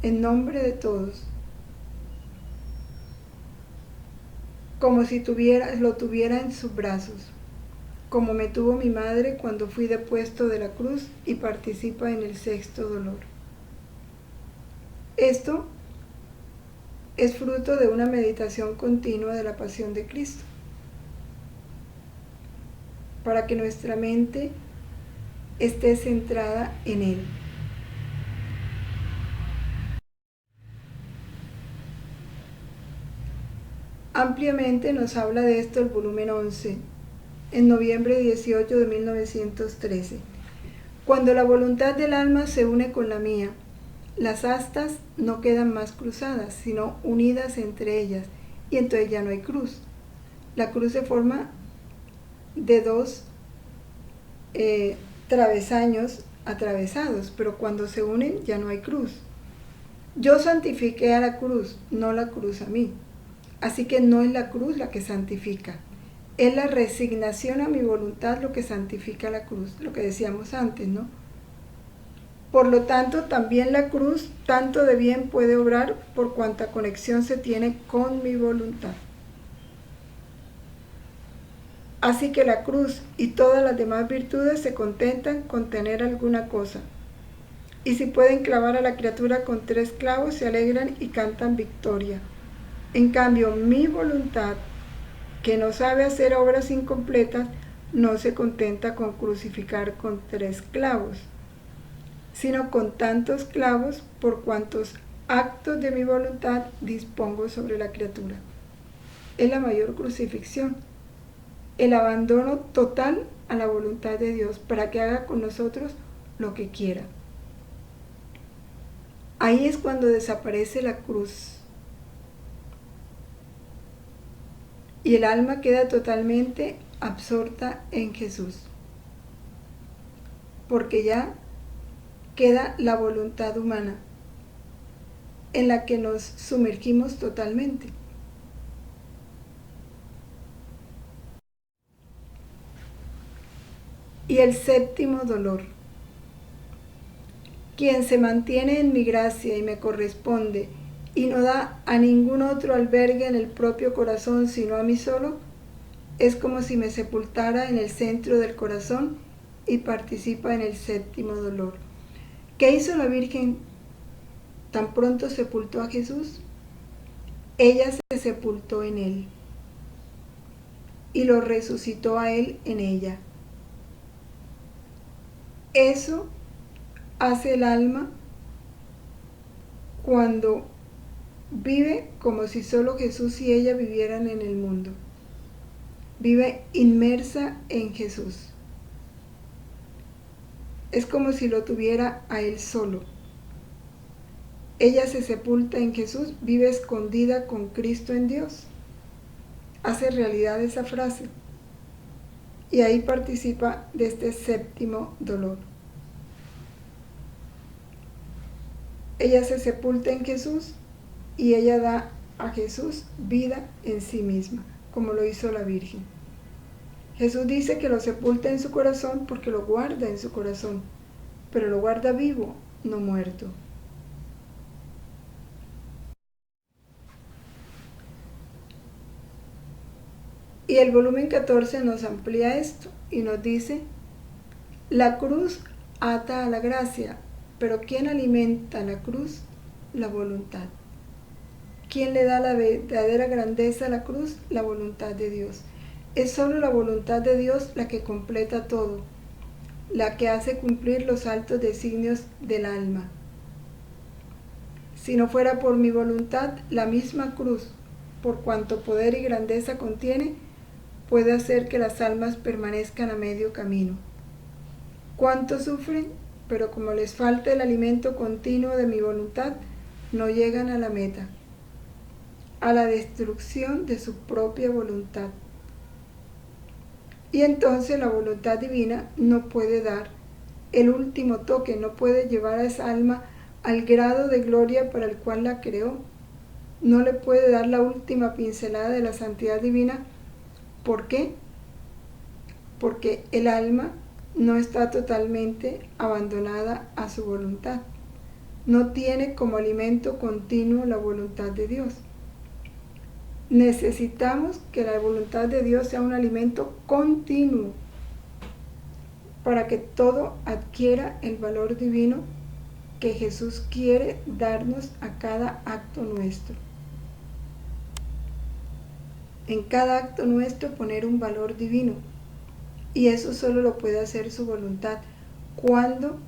en nombre de todos, como si lo tuviera en sus brazos, como me tuvo mi madre cuando fui depuesto de la cruz, y participa en el sexto dolor. Esto es fruto de una meditación continua de la pasión de Cristo, para que nuestra mente esté centrada en Él. Ampliamente nos habla de esto el volumen 11, en noviembre 18 de 1913. Cuando la voluntad del alma se une con la mía, las astas no quedan más cruzadas, sino unidas entre ellas, y entonces ya no hay cruz. La cruz se forma de dos travesaños atravesados, pero cuando se unen ya no hay cruz. Yo santifiqué a la cruz, no la cruz a mí. Así que no es la cruz la que santifica. Es la resignación a mi voluntad lo que santifica la cruz, lo que decíamos antes, ¿no? Por lo tanto, también la cruz tanto de bien puede obrar por cuanta conexión se tiene con mi voluntad. Así que la cruz y todas las demás virtudes se contentan con tener alguna cosa. Y si pueden clavar a la criatura con 3 clavos, se alegran y cantan victoria. En cambio, mi voluntad, que no sabe hacer obras incompletas, no se contenta con crucificar con 3 clavos, sino con tantos clavos por cuantos actos de mi voluntad dispongo sobre la criatura. Es la mayor crucifixión, el abandono total a la voluntad de Dios para que haga con nosotros lo que quiera. Ahí es cuando desaparece la cruz y el alma queda totalmente absorta en Jesús, porque ya queda la voluntad humana en la que nos sumergimos totalmente. Y el séptimo dolor. Quien se mantiene en mi gracia y me corresponde y no da a ningún otro albergue en el propio corazón sino a mí solo, es como si me sepultara en el centro del corazón y participa en el séptimo dolor. ¿Qué hizo la Virgen tan pronto sepultó a Jesús? Ella se sepultó en él y lo resucitó a él en ella. Eso hace el alma cuando vive como si solo Jesús y ella vivieran en el mundo. Vive inmersa en Jesús. Es como si lo tuviera a él solo. Ella se sepulta en Jesús, vive escondida con Cristo en Dios. Hace realidad esa frase. Y ahí participa de este séptimo dolor. Ella se sepulta en Jesús y ella da a Jesús vida en sí misma, como lo hizo la Virgen. Jesús dice que lo sepulta en su corazón porque lo guarda en su corazón, pero lo guarda vivo, no muerto. Y el volumen 14 nos amplía esto y nos dice: la cruz ata a la gracia, pero ¿quién alimenta la cruz? La voluntad. ¿Quién le da la verdadera grandeza a la cruz? La voluntad de Dios. Es solo la voluntad de Dios la que completa todo, la que hace cumplir los altos designios del alma. Si no fuera por mi voluntad, la misma cruz, por cuanto poder y grandeza contiene, puede hacer que las almas permanezcan a medio camino. ¿Cuánto sufren? Pero como les falta el alimento continuo de mi voluntad, no llegan a la meta, a la destrucción de su propia voluntad. Y entonces la voluntad divina no puede dar el último toque, no puede llevar a esa alma al grado de gloria para el cual la creó. No le puede dar la última pincelada de la santidad divina. ¿Por qué? Porque el alma no está totalmente abandonada a su voluntad. No tiene como alimento continuo la voluntad de Dios. Necesitamos que la voluntad de Dios sea un alimento continuo para que todo adquiera el valor divino que Jesús quiere darnos a cada acto nuestro. En cada acto nuestro poner un valor divino, y eso solo lo puede hacer su voluntad cuando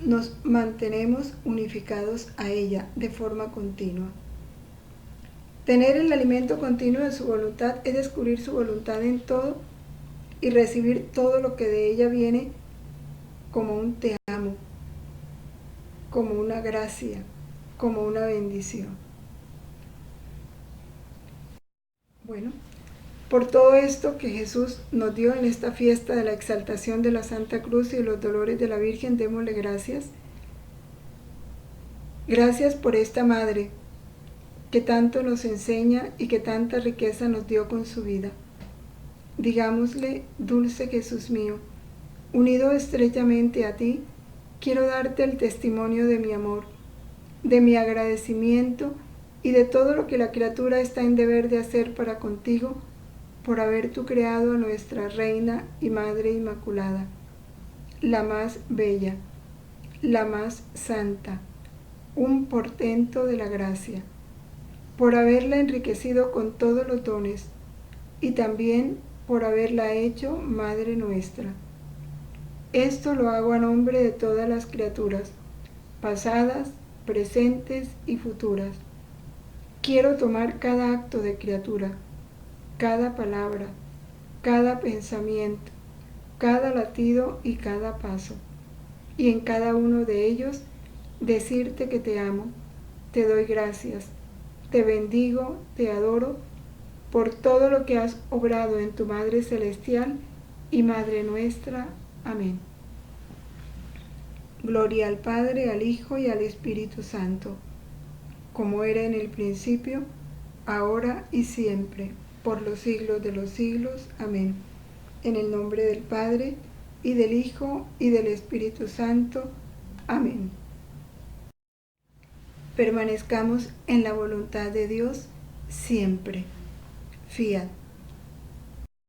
nos mantenemos unificados a ella de forma continua. Tener el alimento continuo de su voluntad es descubrir su voluntad en todo y recibir todo lo que de ella viene como un te amo, como una gracia, como una bendición. Bueno, Por todo esto que Jesús nos dio en esta fiesta de la exaltación de la Santa Cruz y los dolores de la Virgen, démosle gracias. Gracias por esta Madre que tanto nos enseña y que tanta riqueza nos dio con su vida. Digámosle: dulce Jesús mío, unido estrechamente a ti, quiero darte el testimonio de mi amor, de mi agradecimiento y de todo lo que la criatura está en deber de hacer para contigo, por haber tú creado a nuestra Reina y Madre Inmaculada, la más bella, la más santa, un portento de la gracia, por haberla enriquecido con todos los dones y también por haberla hecho Madre nuestra. Esto lo hago a nombre de todas las criaturas, pasadas, presentes y futuras. Quiero tomar cada acto de criatura, cada palabra, cada pensamiento, cada latido y cada paso, y en cada uno de ellos decirte que te amo, te doy gracias, te bendigo, te adoro, por todo lo que has obrado en tu Madre Celestial y Madre nuestra. Amén. Gloria al Padre, al Hijo y al Espíritu Santo, como era en el principio, ahora y siempre, por los siglos de los siglos. Amén. En el nombre del Padre, y del Hijo, y del Espíritu Santo. Amén. Permanezcamos en la voluntad de Dios siempre. Fiat.